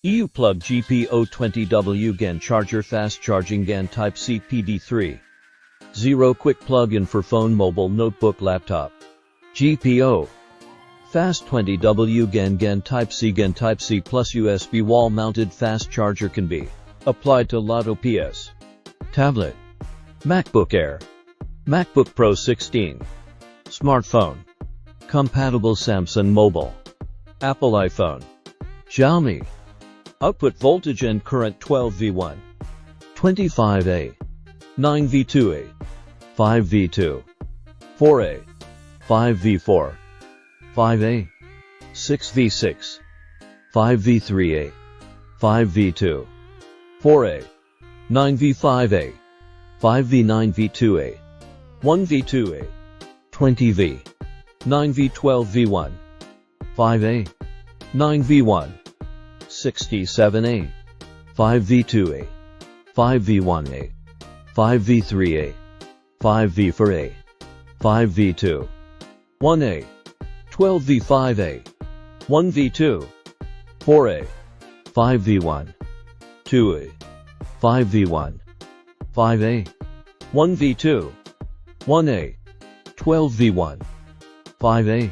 EU plug GPO20W GaN charger fast charging GaN Type C PD3. 0 quick plug-in for phone, mobile, notebook, laptop. GPO. Fast 20W GaN Type C plus USB wall-mounted fast charger can be applied to laptop, PS, tablet, MacBook Air, MacBook Pro 16, smartphone. Compatible Samsung Mobile, Apple iPhone, Xiaomi. Output voltage and current 12V1, 25A, 9V2A, 5V2, 4A, 5V4, 5A, 6V6, 5V3A, 5V2, 4A, 9V5A, 5V9V2A, 1V2A, 20V, 9V12V1, 5A, 9V1, 67A, 5V2A, 5V1A, 5V3A, 5V4A, 5V2, 1A, 12V5A, 1V2, 4A, 5V1, 2A, 5V1, 5A, 1V2, 1A, 12V1, 5A,